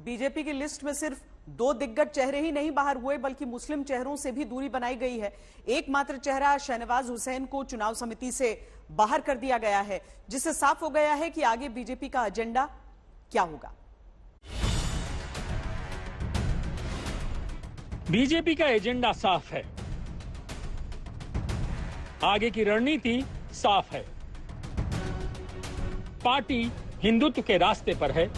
BJP की list में सिर्फ 2 दिग्गज चेहरे ही नहीं बाहर हुए, बल्कि मुस्लिम चेहरों से भी दूरी बनाई गई है। एकमात्र चेहरा शहनवाज हुसैन को चुनाव समिति से बाहर कर दिया गया है, जिससे साफ हो गया है कि आगे बीजेपी का एजेंडा क्या होगा। बीजेपी का एजेंडा साफ है, आगे की रणनीति साफ है। पार्टी हिंदुत्व के रास्ते पर है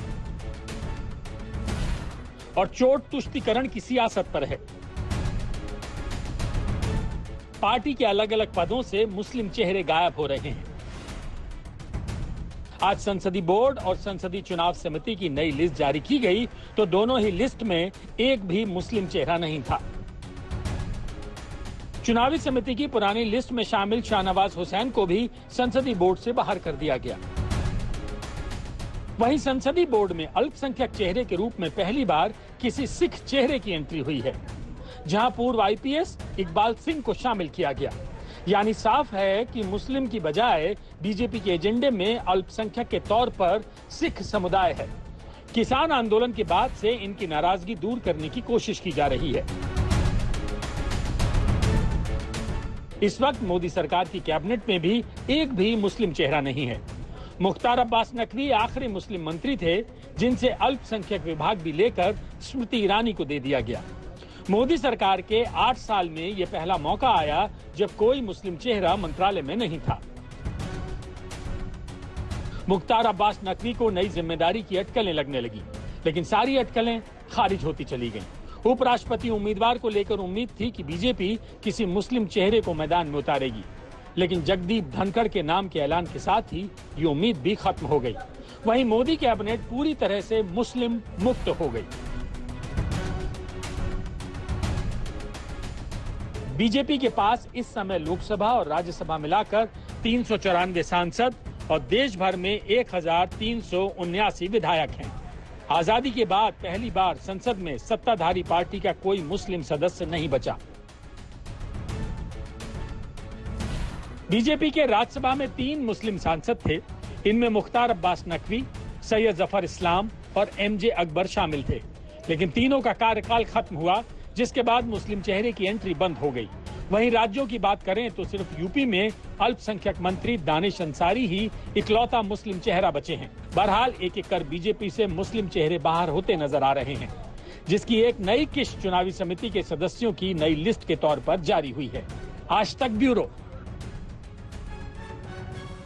और चोट तुष्टीकरण की सियासत पर है। पार्टी के अलग अलग पदों से मुस्लिम चेहरे गायब हो रहे हैं। आज संसदीय बोर्ड और संसदीय चुनाव समिति की नई लिस्ट जारी की गई तो दोनों ही लिस्ट में एक भी मुस्लिम चेहरा नहीं था। चुनावी समिति की पुरानी लिस्ट में शामिल शहनवाज हुसैन को भी संसदीय बोर्ड से बाहर कर दिया गया। वहीं संसदीय बोर्ड में अल्पसंख्यक चेहरे के रूप में पहली बार किसी सिख चेहरे की एंट्री हुई है, जहां पूर्व आईपीएस इकबाल सिंह को शामिल किया गया। यानी साफ है कि मुस्लिम की बजाय बीजेपी के एजेंडे में अल्पसंख्यक के तौर पर सिख समुदाय है। किसान आंदोलन के बाद से इनकी नाराजगी दूर करने की कोशिश की जा रही है। इस वक्त मोदी सरकार की कैबिनेट में भी एक भी मुस्लिम चेहरा नहीं है। मुख्तार अब्बास नकवी आखिरी मुस्लिम मंत्री थे जिनसे अल्पसंख्यक विभाग भी लेकर स्मृति ईरानी को दे दिया गया। मोदी सरकार के 8 साल में यह पहला मौका आया जब कोई मुस्लिम चेहरा मंत्रालय में नहीं था। मुख्तार अब्बास नकवी को नई जिम्मेदारी की अटकलें लगने लगी, लेकिन सारी अटकलें खारिज होती चली गईं। उपराष्ट्रपति उम्मीदवार को लेकर उम्मीद थी कि बीजेपी किसी मुस्लिम चेहरे को मैदान में उतारेगी, लेकिन जगदीप धनखड़ के नाम के ऐलान के साथ ही ये उम्मीद भी खत्म हो गई। वहीं मोदी कैबिनेट पूरी तरह से मुस्लिम मुक्त हो गई। बीजेपी के पास इस समय लोकसभा और राज्यसभा मिलाकर 394 सांसद और देश भर में 1379 विधायक हैं। आजादी के बाद पहली बार संसद में सत्ताधारी पार्टी का कोई मुस्लिम सदस्य नहीं बचा। बीजेपी के राज्यसभा में 3 मुस्लिम सांसद थे। इनमें मुख्तार अब्बास नकवी, सैयद जफर इस्लाम और एमजे अकबर शामिल थे, लेकिन तीनों का कार्यकाल खत्म हुआ, जिसके बाद मुस्लिम चेहरे की एंट्री बंद हो गई। वहीं राज्यों की बात करें तो सिर्फ यूपी में अल्पसंख्यक मंत्री दानिश अंसारी ही इकलौता मुस्लिम चेहरा बचे हैं। बहरहाल एक एक कर बीजेपी से मुस्लिम चेहरे बाहर होते नजर आ रहे हैं, जिसकी एक नई किस्त चुनावी समिति के सदस्यों की नई लिस्ट के तौर पर जारी हुई है। आज तक ब्यूरो।